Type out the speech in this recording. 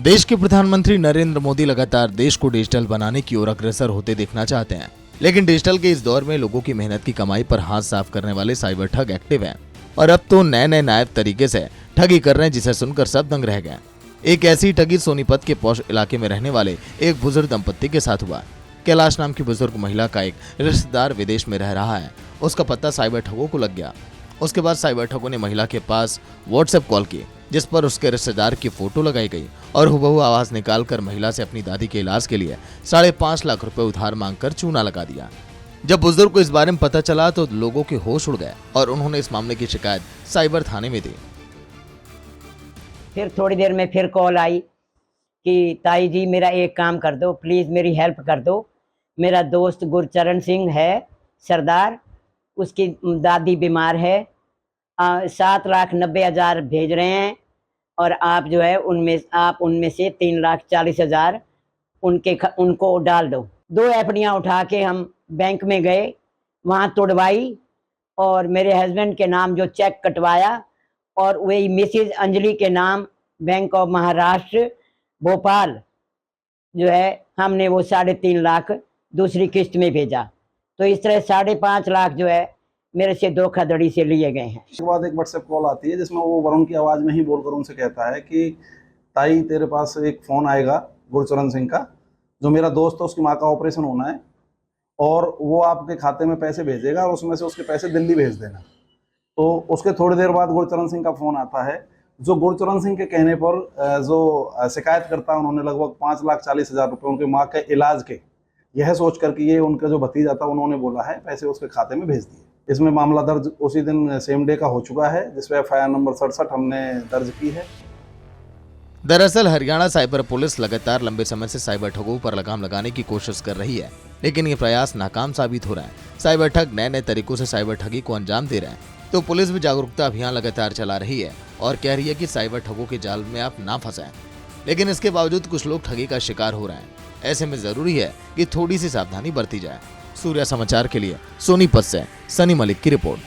देश के प्रधानमंत्री नरेंद्र मोदी लगातार देश को डिजिटल बनाने की ओर अग्रसर होते देखना चाहते हैं, लेकिन डिजिटल के इस दौर में लोगों की मेहनत की कमाई पर हाथ साफ करने वाले साइबर ठग एक्टिव हैं और अब तो नए नए नायाब तरीके से ठगी कर रहे हैं, जिसे सुनकर सब दंग रह गए। एक ऐसी ठगी सोनीपत के पौष इलाके में रहने वाले एक बुजुर्ग दंपत्ति के साथ हुआ। कैलाश नाम की बुजुर्ग महिला का एक रिश्तेदार विदेश में रह रहा है। उसका पता साइबर ठगों को लग गया। उसके बाद साइबर ठगों ने महिला के पास व्हाट्सएप कॉल की, जिस पर उसके रिश्तेदार की फोटो लगाई गई और हुबहू आवाज निकालकर महिला से अपनी दादी के इलाज के लिए 5.5 लाख रुपए उधार मांगकर चूना लगा दिया। जब बुजुर्ग को इस बारे में पता चला तो लोगों के होश उड़ गए और उन्होंने इस मामले की शिकायत साइबर थाने में दी। फिर थोड़ी देर में फिर कॉल आई कि ताई जी मेरा एक काम कर दो, प्लीज़ मेरी हेल्प कर दो। मेरा दोस्त गुरचरण सिंह है सरदार, उसकी दादी बीमार है, 7,90,000 भेज रहे हैं और आप जो है उनमें से 3,40,000 उनको डाल दो। 2 एफडियाँ उठा के हम बैंक में गए, वहाँ तुड़वाई और मेरे हस्बैंड के नाम जो चेक कटवाया और वही मिसिज अंजलि के नाम बैंक ऑफ महाराष्ट्र भोपाल जो है हमने वो 3.5 लाख दूसरी किस्त में भेजा। तो इस तरह 5.5 लाख जो है मेरे से धोखाधड़ी से लिए गए हैं। उसके बाद एक व्हाट्सएप कॉल आती है जिसमें वो वरुण की आवाज़ में ही बोलकर उनसे कहता है कि ताई तेरे पास एक फ़ोन आएगा गुरचरण सिंह का, जो मेरा दोस्त है, उसकी माँ का ऑपरेशन होना है और वो आपके खाते में पैसे भेजेगा और उसमें से उसके पैसे दिल्ली भेज देना। तो उसके थोड़ी देर बाद गुरचरण सिंह का फ़ोन आता है, जो गुरचरण सिंह के कहने पर जो शिकायत करता उन्होंने लगभग 5,40,000 रुपये उनके माँ के इलाज के, यह सोच कर कि ये उनका जो भतीजा था उन्होंने बोला है, पैसे उसके खाते में भेज दिए। इसमें मामला दर्ज उसी दिन सेम डे का हो चुका है, जिसमें FIR नंबर 67 हमने दर्ज की है। दरअसल हरियाणा साइबर पुलिस लगातार लंबे समय से साइबर ठगों पर लगाम लगाने की कोशिश कर रही है, लेकिन ये प्रयास नाकाम साबित हो रहा है। साइबर ठग नए नए तरीकों से साइबर ठगी को अंजाम दे रहे हैं, तो पुलिस भी जागरूकता अभियान लगातार चला रही है और कह रही है कि साइबर ठगों के जाल में आप ना फंसें। लेकिन इसके बावजूद कुछ लोग ठगी का शिकार हो रहे हैं। ऐसे में जरूरी है कि थोड़ी सी सावधानी बरती जाए। सूर्या समाचार के लिए सोनीपत से सनी मलिक की रिपोर्ट।